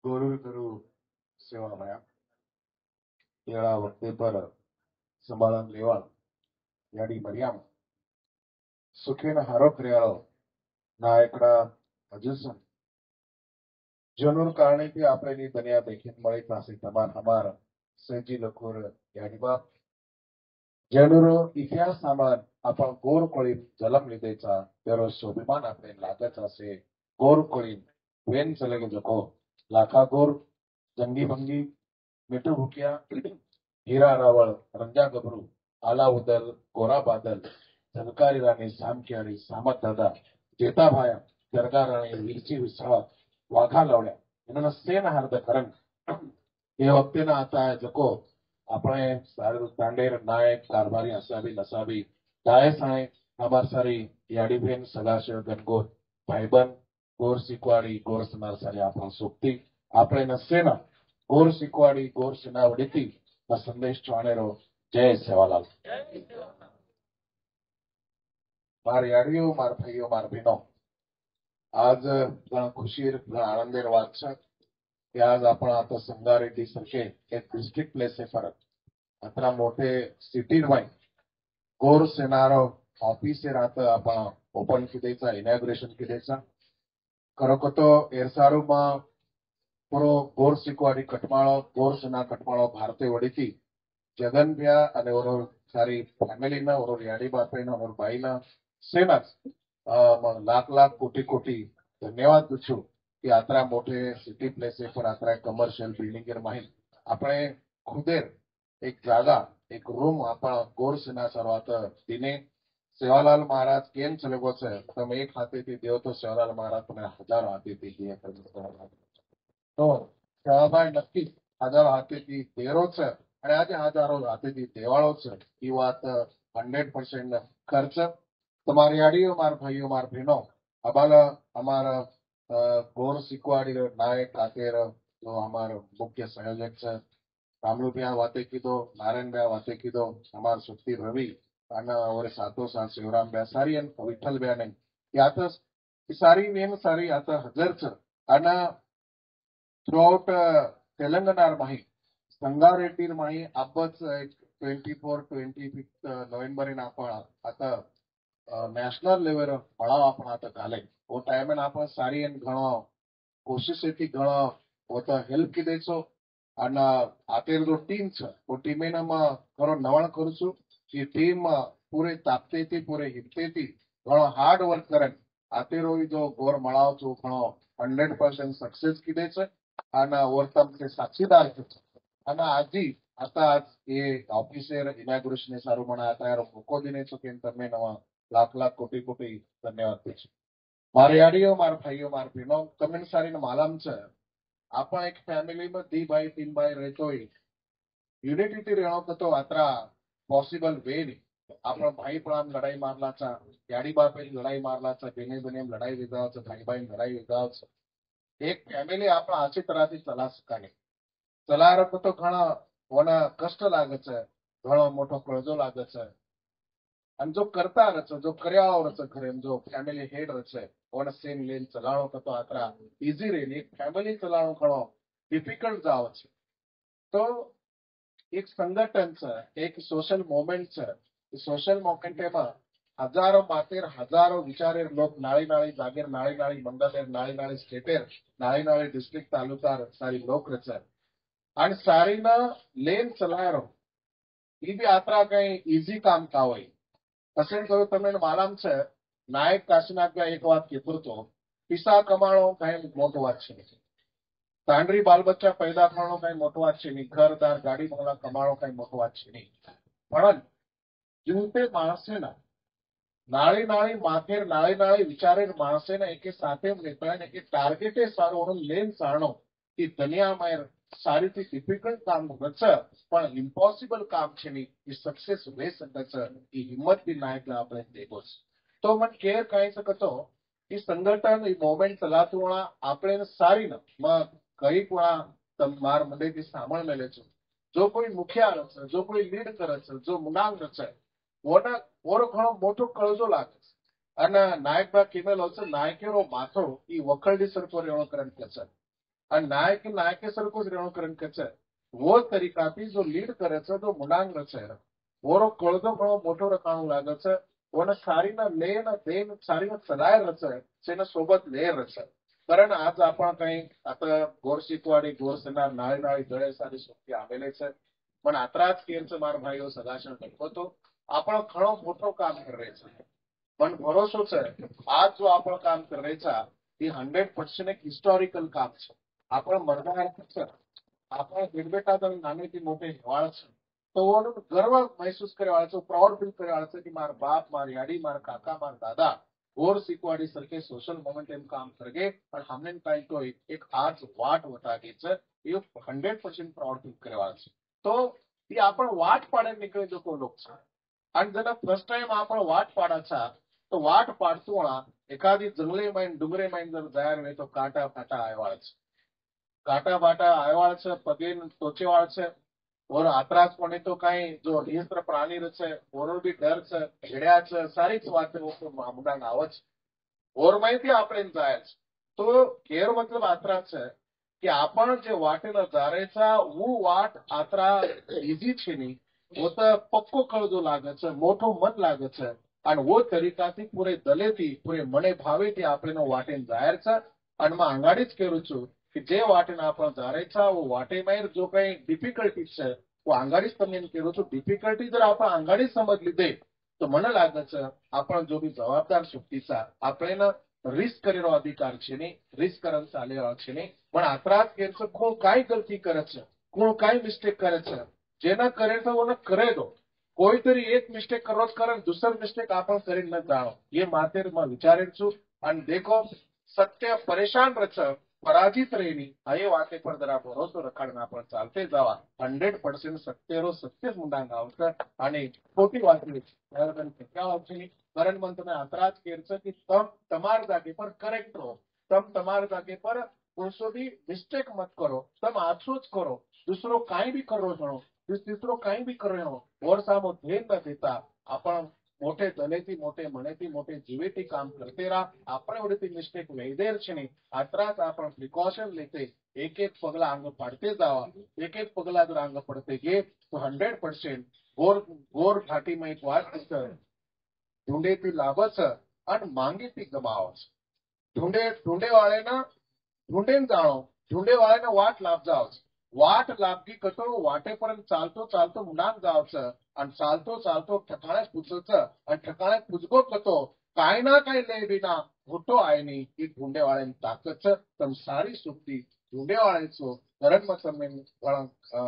गुरु गुरु सेवामया येळा वक्ते पर संभाळन लेवाळ याडी मर्याम सुखेन हारो क्रियाळो नायकड़ा अजुसन जनूर कारणे की आपली दुनिया देखील मळी પાસે તમાર हमार सजी लखोर याडी बाप जनूर इतिहास सामान आपण गोर कोळीत जलम लिदेचा तेरो स्वाभिमान आपले लागत असे गोर कोळीत वेन चलगे जको लाखा गोर जंगी भंगी मिठू भुकिया हीरा रावळ रंजा गबरू आला उदल गोरा बादल झलकारी राणी सामकियाळी सामत दादा जेताभाया दरगा राणी वीरची विसळा वाघा लावड्या यांना सेन हार्द करण हे वक्तेनं आता जको આપણે સારું તાંડેર નાયક કારભારી અસાબી લસાબી દાય સાય અમાર સારી યાડીબેન સલાશર ગનગોર ભાઈબંધ ગોર શીખવાડી ગોર સનાર સારી આપણા સુક્તિ આપણે નસેના ગોર શીખવાડી ગોર સેના વડીતી સંદેશ ચાણેરો જય સેવાલાલ માર યાડીઓ માર ભાઈઓ માર બહેનો आज खुशीर आनंदेर વાત છે કે आज आपण आता संगारेड्डी सारखे एक डिस्ट्रिक्ट प्लेस आहे फरक अतरा मोठे सिटी वाईन गोर सेनारो ऑफिस राहतं आपण ओपन किदेचा इनॉग्रेशन किदेचा खरोखर तो एरसारू માં પૂરો ગોર સિકવાડી કટમાળો ગોર સેના કટમાળો ભારતે વડીતી જગન ભ્યા અને ઓરો સારી ફેમિલીના ઓરો યાડી બાપેના ઓરો ભાઈના સેના લાખ લાખ કોટી કોટી ધન્યવાદ પૂછું की आत्रा मोठे सिटी प्लेस पर आत्रा कमर्शियल बिल्डिंग माहीत આપણે खुदेर एक जागा एक रूम आपण गोर सेना सर्वात दिने सेवालाल महाराज केम चलेगो છે તમે એક હાથેથી દેવ તો સેવાલાલ महाराज તમને હજારો હાથેથી દે તો સેવાભાઈ નક્કી હજારો હાથેથી દેરો છે અને આજે હજારો હાથેથી દેવાળો છે એ વાત 100% ખર્ચ તમારી આડીઓ માર ભાઈઓ માર બહેનો અબાલ અમારા ગોર સિકવાડી નાયક કાકેર जो हमारा मुख्य संयोजक है रामलुभिया वाते कीधो नारायण भैया वाते कीधो हमार सुक्ति रवि और साथों साथ शिवराम भैया सारी विठ्ठल भैया ने आता सारी वेन सारी आता हजर छ અને थ्रू आउट तेलंगणा माही संगारेड्डी माही आपच 24-25 नोव्हेंबर आपण आता नॅशनल लेवल पड़ाव आपण आता घाले वो टाइम आपण सारी घणो कोशिश थी घणो वो तो हेल्प की देसो અને આતેર जो टीम છે वो टीमेना ઘણો નવણ કરું છું એ टीम પૂરે તાપતેથી પૂરે હિમતેથી ઘણો હાર્ડ વર્ક કરે આતેરો जो ગોર મળાવ છો ઘણો 100% सक्सेस की दे છે અને ઓરતમ તે સાક્ષીદાર છે અને આજી आता आज ये ऑफिसर इनॉग्रेशन सारू मना आता यार मोको दिने છો કે તમે નવા લાખ લાખ કોટી કોટી ધન્યવાદ પૂછું મારી આડીઓ માર ભાઈઓ માર બહેનો તમે સારીને માલમ છે आपण एक फॅमिली में 2 भाई 3 भाई रहतो युनिटी રહેણો તો આતરા पॉसिबल वे नहीं आपण भाई पण लढाई मारलाचा याडी बापे लढाई मारलाचा बेने बेने लढाई विजावचा भाई भाई लढाई विजावचा एक फॅमिली आपण आची तरहથી चला सकाने चलार तो घणा ओना कष्ट लागे છે ઘણો મોટો કરજો લાગે છે અને જો કરતા રચો જો કર્યાળો રચો ઘરે જો ફેમિલી હેડ રચે ઓન સેમ લેન ચલાણો તો આતરા इजी रे एक फैमिली चलाणो घणो डिफिकल्ट जाव છે तो एक संगठन છે एक सोशल मूवमेंट છે सोशल मूवमेंट में हजारों मातेर हजारों विचारेर लोक नाळी नाळी जागेर नाळी नाळी मंडलेर नाळी नाळी स्टेटेर नाळी नाळी डिस्ट्रिक्ट तालुकार सारी लोक रचे आणि सारीना लेन चलायरो ई बी आतरा कई इजी काम का होय असें कहो तमे मालूम છે नायक काशीनाथ एक बात कीधું તો પૈસા કમાણો કઈ મોટો વાત છે નહીં તાંડરી બાલ બચ્ચા पैदा કરવાનો કઈ મોટો વાત છે નહીં ઘરદાર ગાડી બંગલા કમાણો કઈ મોટો વાત છે નહીં પણ જીવતે માણસેના નાળી નાળી માથેર નાળી નાળી વિચારેર માણસેના એકે સાથે નીકળે ને એ ટાર્ગેટે સારો ઓનો લેન સાણો એ દુનિયામાં સારીથી ડિફિકલ્ટ કામ રચે પણ ઇમ્પોસિબલ કામ છે નહીં એ સક્સેસ વે શકે છે એ હિંમત બી નાયકને આપણે દેવો છે તો મને કેર કહી શકતો ಈ ಸಂಘಟನೆ ಈ ಮೂವ್ಮೆಂಟ್ ಚಲಾತುವಣ આપણે સારી ન કઈ પણ માર મંડેથી સાંભળ મેલે છે જો કોઈ મુખ્ય છે જો કોઈ લીડ કરે છે જો મુનાંગ છે ઓના ઓરો ઘણો મોટો કળજો લાગે છે અને નાયક બા કિમેલ છે નાયકેરો માથો ઈ વખરડી સર પર એનો કરંટ છે आणि नायके सरकोच रेणू करण कच वो तरीका थी जो लीड करे छे जो मुलांग रचे ओरो कळदो घणो मोटो रखाणो लागे छे ओने सारीना लेन देन सारीना चलाय रचे सेना सोबत ले रचे कारण आज आपण काही आता गोर शिकवाडी गोर सेना नाळी जळे सारी सोबती आवेले छे पण आत्राज केरचं मार भाईओ सदाशण तो आपण घणो मोटो काम करे छे पण भरोસો છે आज जो आपण काम करायचा એ 100% એક હિસ્ટોરિકલ કામ છે આપણે મરદાર છે આપણે નિર્ભેટાદળ નાનેથી મોટે હેવાળ છે તો ઓનો ગર્વ મહેસૂસ કરેવાળા છે પ્રાઉડ ફીલ કરેવાળા છે કે મારા બાપ મારી યાડી મારા કાકા મારા દાदा और सिकवाडी सरके सोशल मोमेंट एम काम करगे और हमने कहीं तो एक आज वाट होता की છે એ 100% प्राउड फील करेवाळा છે તો એ आपण वाट पाडे નીકળે જો કોઈ લોક છે आणि जर फर्स्ट टाइम आपण वाट पाडायचा तो वाट पाडतोळा एखादी जंगले माईन डुंगरे माईन जर जायर नाही तो काटा फाटा आयवाळच काटा फाटा आयवाळच पगेन टोचेवाळच और आत्रास कोणी तो काही जो हिंस्र प्राणी रचे ओरो बी डर છે भेड्याच सारीच वाते मुलांना आवच और माहिती આપણે जायच तो केर मतलब आत्रा છે કે आपण જે वाटेला जारेचा वो वाट आत्रा इजी છે ની वो तो पक्को कळजो लागे છે मोठो मन लागे છે અને वो તરીકાથી પૂરે દલેથી પૂરે મને ભાવેથી આપણે વાટેન જાહેર છે અને માં આંગાડી જ કરું છું કે જે વાટેને આપણે જાહેર वो वाटेમાં जो काही डिफिकल्टीज છે वो आंगाडीच તમને કરું છું डिफिकल्टी जर आपण आंगाडी समजली दे તો મને લાગે છે आपण जो बी जबाबदार शक्तीचा આપણે रिस्क करेलो अधिकार છે નહીં रिस्क करन चालेलो છે નહીં પણ આત્રાજ કેરचं कोण काय गलती કરે છે कोण काय मिस्टेक કરે છે જેના કરે તો ઓને કરે દो कोईतरी एक मिस्टेक करोच कारण दुसरं मिस्टेक आपण करीन न जाणो ये मातेर में विचारेल છું અને देखो सत्य परेशान रच पराजित રહેની એ વાતે પર જરા ભરોસો રખાડીને આપણે ચાલતે જવા 100% સત્યરો સત્ય મુંડાંગ આવશે અને ખોટી વાતની क्या આવશે નહીં કારણ મને તમે આતરાજ કેરશે કે તમ તમાર જાગે પર કરેક્ટ રહો તમ તમાર જાગે પર कोणसो भी मिस्टेक मत करो तम आछो ज करो दूसरो काई भी करो जणो तीसरो काई भी करो और सामो ध्यान न देता आपण मोठे दलेથી मोठे मनेથી मोठे जीवेથી काम करते रहा આપણે ઓડીથી મિસ્ટેક વૈદેર છે નહીં આત્રાજ आपण પ્રિકોશન લેते एक एक पगला अंग पाडते जावा एक एक पगला जर अंग पडते गे तो 100% गोर घाटीમાં એક વાત છે ઢૂંઢેથી લાભ છે અને માંગીથી ગમાવ છે ઢૂંढे वाळेना ढूंढेन जाणो ढूंढे वाळेना वाट लाभ जावच वाट लाभगी कतो वाटेपर्यंत चालतो चालतो मुलांक जावच आणि चालतो चालतो ठिकाण्यात पुजच आणि ठिकाण्यात पुजगो कतो काय ना काय लय बिना मोठो आहे नी ही ढूंढे वाळेन ताकच तम सारी सुक्ती ढूंढे वाळेचो कारण मग તમે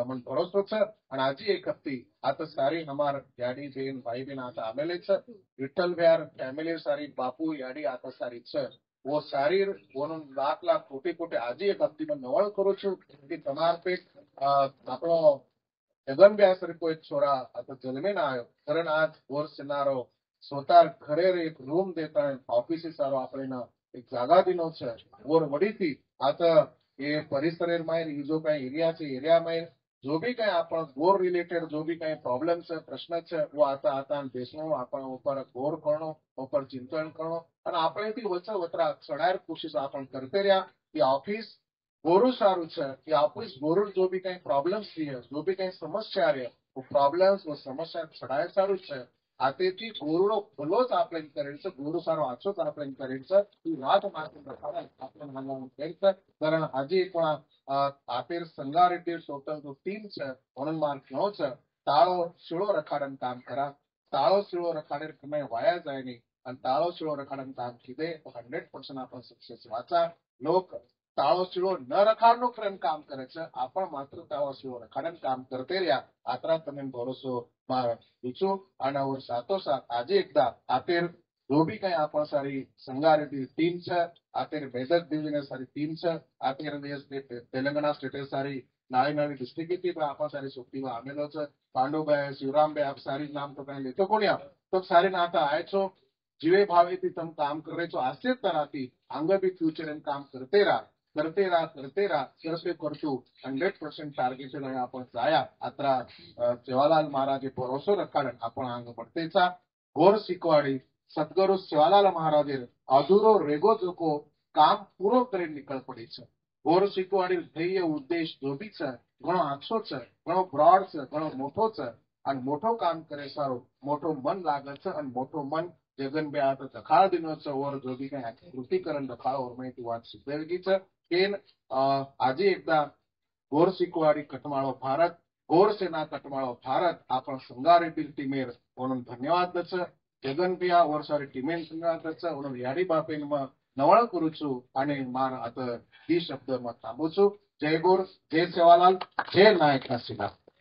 मन भरोસો છે અને આજે એક હપ્તી આ તો સારી हमार याडी बेन भाई बेन आता आमेले છે विठ्ठल व्यार फॅमिली सारी बापू याडी आता सारी છે वो शरीर म्हणून लाख लाख कोटी कोटी आजी एक हप्तीમાં નવળ કરું છું કે તમાર પેટ આપણો જગનબ્યાસરી કોઈ છોરા आता જન્મીને આવ્યો કારણ आज ઓર સિનારો स्वतः ઘરે એક રૂમ દેતા ऑफिस सारो આપણે એક जागा दिनो છે ઓર વડીથી आता એ પરિસરમાં એ जो काही एरिया છે एरियाમાં जो भी काही आपण गोर रिलेटेड जो भी काही प्रॉब्लेम છે प्रश्न છે वो आता आता देशનો आपण ઉપર ગોર કરણો ઉપર ચિંતન કરણો અને આપણેથી વચ્ચે વતરા ચડાયર કોશિશ आपण करते રહ્યા कि ऑफिस गोरू सारू છે कि ऑफिस गोरू जो भी काही प्रॉब्लेम्स છે जो भी काही समस्या रे वो प्रॉब्लेम्स वो समस्या ચડાયર સારું છે આતેથી ગોરુનો ભલો જ આપણે કરેલ છે ગોરુ સારો આછો જ આપણે કરેલ છે એ વાત માત્ર બતાવે આપણે માનવાનું કરેલ છે કારણ આજે પણ આપેર સંગારેટી સ્વતંત્ર ટીમ છે म्हणून માર કહો છે તાળો શીળો રખાડન કામ કરા તાળો શીળો રખાડે તમે વાયા જાય નહીં અને તાળો શીળો રખાડન કામ કીધે તો 100% आपण सक्सेस वाचा लोक તાળો શીળો ન રખાડનો ક્રમ કામ કરે છે आपण માત્ર તાળો શીળો રખાડન કામ करते રહ્યા આતરા તમે ભરોસો માં ઈચ્છો અને और સાથોસાથ આજે એકદા આપેર जो भी काही आपण सारी संगारेटी टीम છે આપેર મેદક ડિવિઝન सारी टीम છે આપેર तेलंगाना स्टेट सारी नाळी नाळी डिस्ट्रिक्ट पण आपण सारी सुट्टीમાં આમેલો છે પાંડુભાઈ શિવરામભાઈ આપ સારી નામ તો કઈ લેતો કોणी तो सारी नाता आयचो जीवे भावेથી તમ કામ કરે છો આસ્તે તરાથી अंग भी फ्यूचर एंड काम करते रहा करते करतो 100% टार्गेट आपण जाया आत्रा सेवालाल महाराजे भरोसो रखाडन आपण अंग पडतेचा घोर शिकवाडी सद्गुरु सेवालाल महाराजे अधूरो रेगो जोको काम पूरो કરીને निकळ पड़ी છે गोर शिकवाड़ी ध्येय उद्देश जो भी है घणो आछो है, घणो ब्रॉड है, घणो मोटो है અને મોટો કામ કરે સારો મોટો મન લાગે છે અને મોટો મન જગન બે આ તો દખાળ દિનો છે ઓર જો બી કઈ કૃતિકરણ દખાળ ઓર માહિતી વાત સિદ્ધેगी છે કે આજે એકदा गोर शिकवाड़ी कटमाळो भारत गोर सेना कटमाळो भारत आपण संगारे टीमेर म्हणून धन्यवाद दच जगन पिया और सारी टीमेन धन्यवाद दच म्हणून याडी बापेन म नवळ करू छु आणि मार आता ही शब्द म थांबू छु जय गोर जय सेवालाल जय नायक शिला